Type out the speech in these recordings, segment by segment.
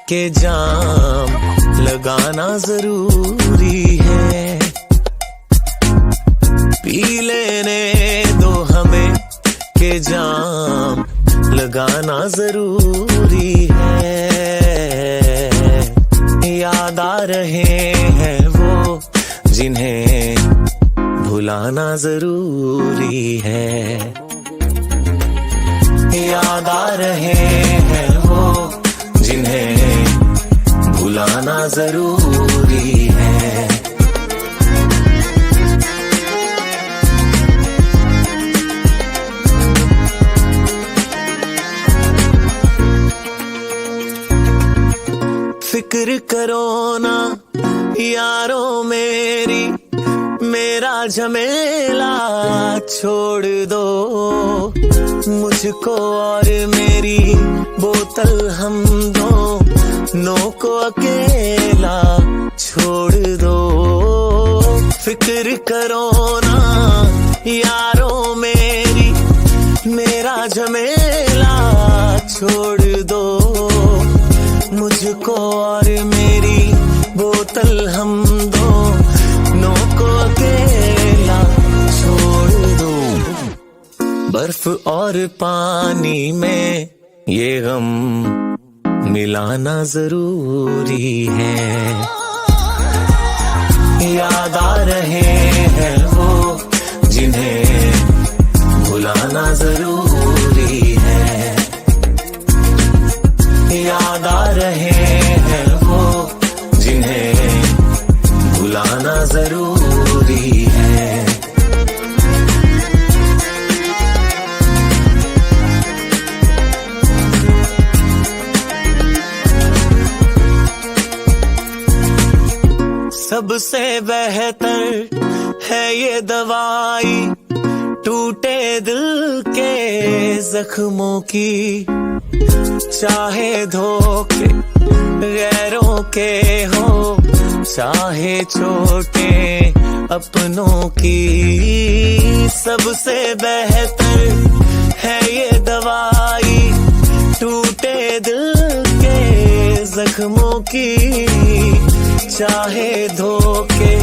के जाम लगाना जरूरी है। पी लेने दो हमें के जाम लगाना जरूरी है। याद आ रहे हैं वो जिन्हें भुलाना जरूरी है। याद आ रहे हैं वो जिन्हें भुलाना जरूरी है। फिक्र करो ना यारों मेरी, मेरा झमेला छोड़ दो। मुझको और मेरी बोतल हम दोनों को अकेला छोड़ दो। फिक्र करो ना यारों मेरी, मेरा झमेला छोड़ दो। मुझको और मेरी बोतल हम दोनों को अकेला छोड़ दो। बर्फ और पानी में ये गम मिलाना जरूरी है। याद आ रहे हैं वो जिन्हें भुलाना जरूरी है। याद आ रहे हैं वो जिन्हें भुलाना जरूरी है। सबसे बेहतर है ये दवाई टूटे दिल के जख्मों की। चाहे धोखे गैरों के हो, चाहे छोटे अपनों की। सबसे बेहतर है ये दवाई टूटे दिल के जख्मों की। चाहे धोखे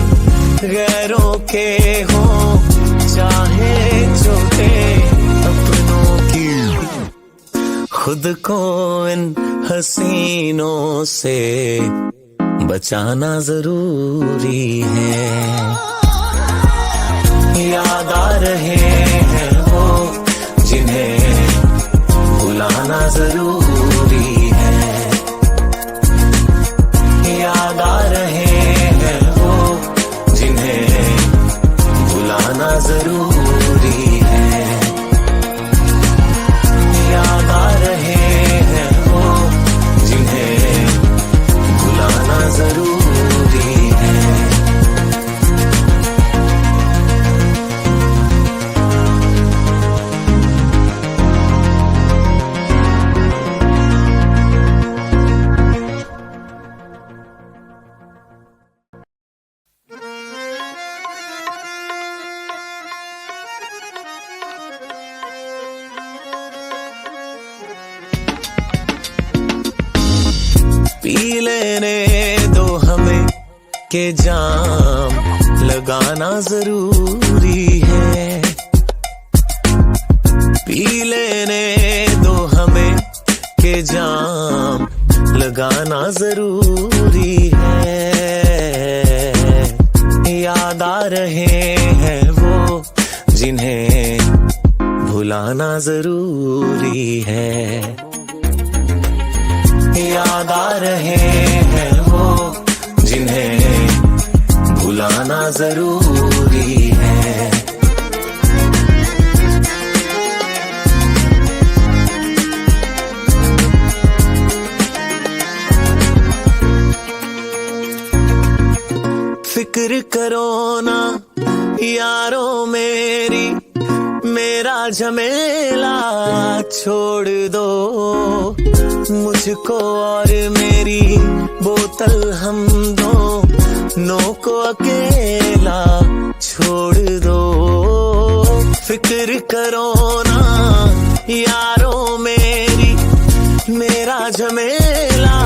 गैरों के हो, चाहे छोटे अपनों की। खुद को इन हसीनों से बचाना जरूरी है। याद आ रहे हैं वो जिन्हें भुलाना जरूरी है। याद आ रहे हैं वो जिन्हें भुलाना जरूरी है। याद आ रहे हैं वो जिन्हें भुलाना जरूरी है। पी लेने दो हमें के जाम लगाना जरूरी है। पी लेने दो हमें के जाम लगाना जरूरी है। याद आ रहे हैं वो जिन्हें भुलाना जरूरी है। याद आ रहे हैं वो जिन्हें भुलाना जरूरी है। फिक्र करो ना यारों मेरी, मेरा झमेला छोड़ दो। मुझको और मेरी बोतल हम दोनों को अकेला छोड़ दो। फिक्र करो ना यारों मेरी, मेरा झमेला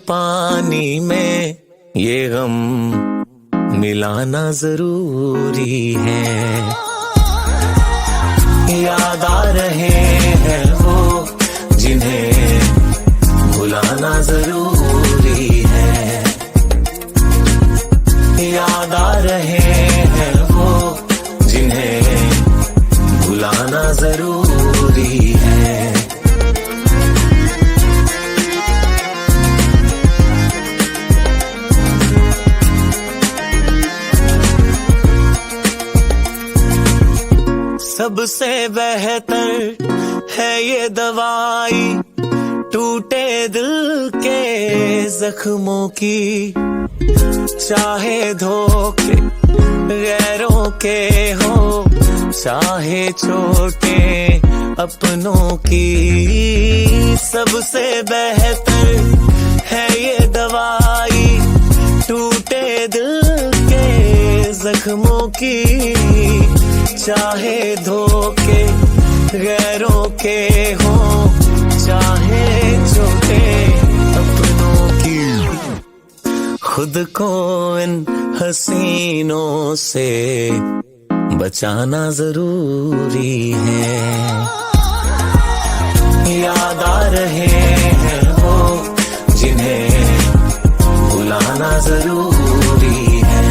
पानी में ये गम मिलाना जरूरी है। याद आ रहे हैं वो जिन्हें भुलाना जरूरी है। याद आ रहे हैं वो जिन्हें भुलाना जरूरी है। सबसे बेहतर है ये दवाई टूटे दिल के जख्मों की, चाहे धोखे गैरों के हो चाहे छोटे अपनों की। सबसे बेहतर है ये दवाई टूटे दिल के जख्मों की, चाहे धोखे गैरों के हो चाहे छोटे अपनों की। खुद को इन हसीनों से बचाना जरूरी है। याद आ रहे हैं वो जिन्हें भुलाना जरूरी है।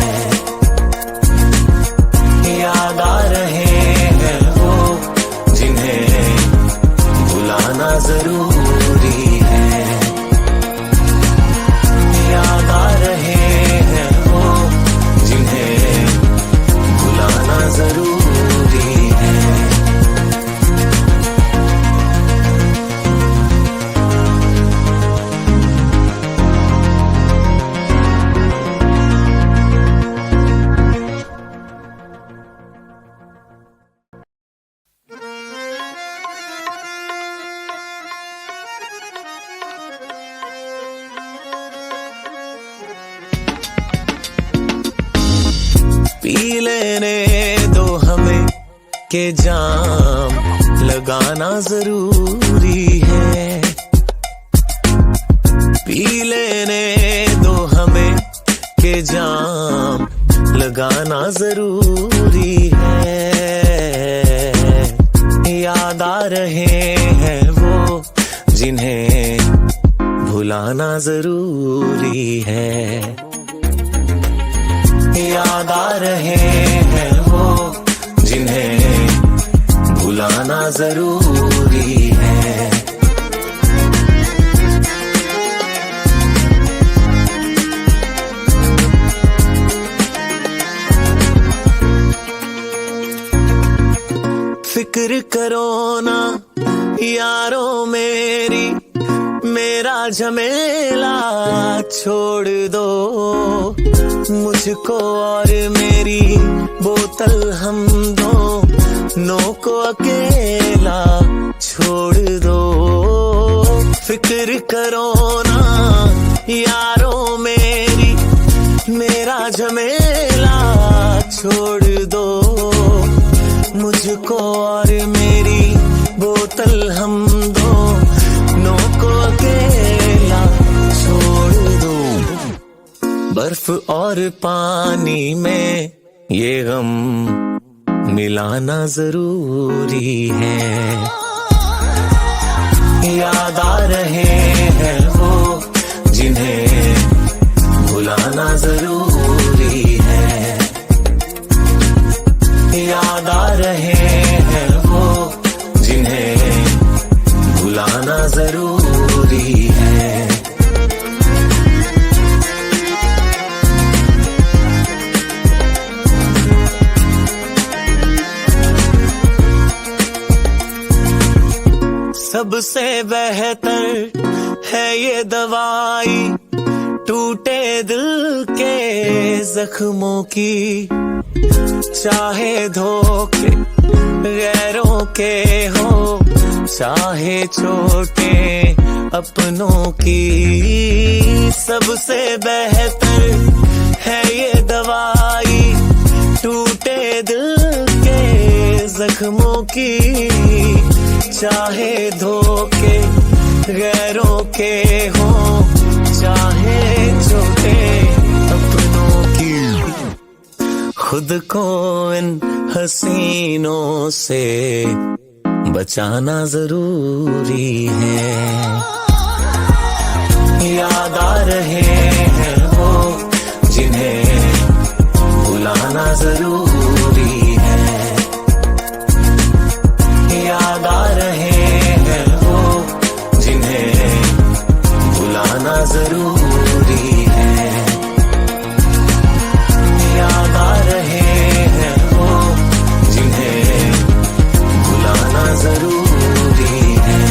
याद आ रहे हैं वो जिन्हें भुलाना जरूरी है। याद आ रहे हैं वो जिन्हें भुलाना जरूरी है। पी लेने दो हमें के जाम लगाना जरूरी है। पी लेने दो हमें के जाम लगाना जरूरी है। याद आ रहे हैं वो जिन्हें भुलाना जरूरी है। याद आ रहे हैं वो जिन्हें भुलाना जरूरी है। फिक्र करो ना यारों मेरी, मेरा झमेला छोड़ दो। मुझको और मेरी बोतल हम दोनों को अकेला छोड़ दो। फिक्र करो ना यारों मेरी, मेरा झमेला छोड़ दो। मुझको और मेरी बोतल हम दोनों को अकेला छोड़ दो। बर्फ और पानी में ये गम मिलाना जरूरी है। याद आ रहे हैं वो जिन्हें भुलाना जरूरी है। याद आ रहे हैं वो जिन्हें भुलाना जरूरी है। सबसे बेहतर है ये दवाई टूटे दिल के जख्मों की, चाहे धोखे गैरों के हो चाहे छोटे अपनों की। सबसे बेहतर है ये दवाई टूटे दिल के जख्मों की, चाहे धोखे गैरों के हो चाहे चोटें अपनों की, खुद को इन हसीनों से बचाना जरूरी है। याद आ रहे हैं वो जिन्हें भुलाना जरूरी है। याद आ रहे हैं वो जिन्हें भुलाना जरूरी है। याद आ रहे हैं वो जिन्हें भुलाना जरूरी है।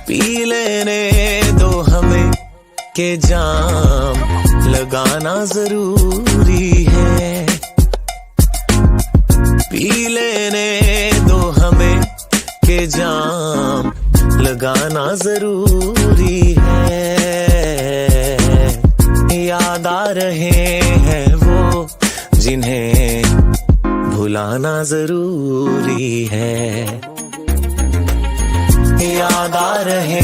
पी लेने दो हमें के जाम लगाना जरूरी है। पी लेने दो हमें के जाम लगाना जरूरी है। याद आ रहे हैं वो जिन्हें भुलाना जरूरी है। याद आ रहे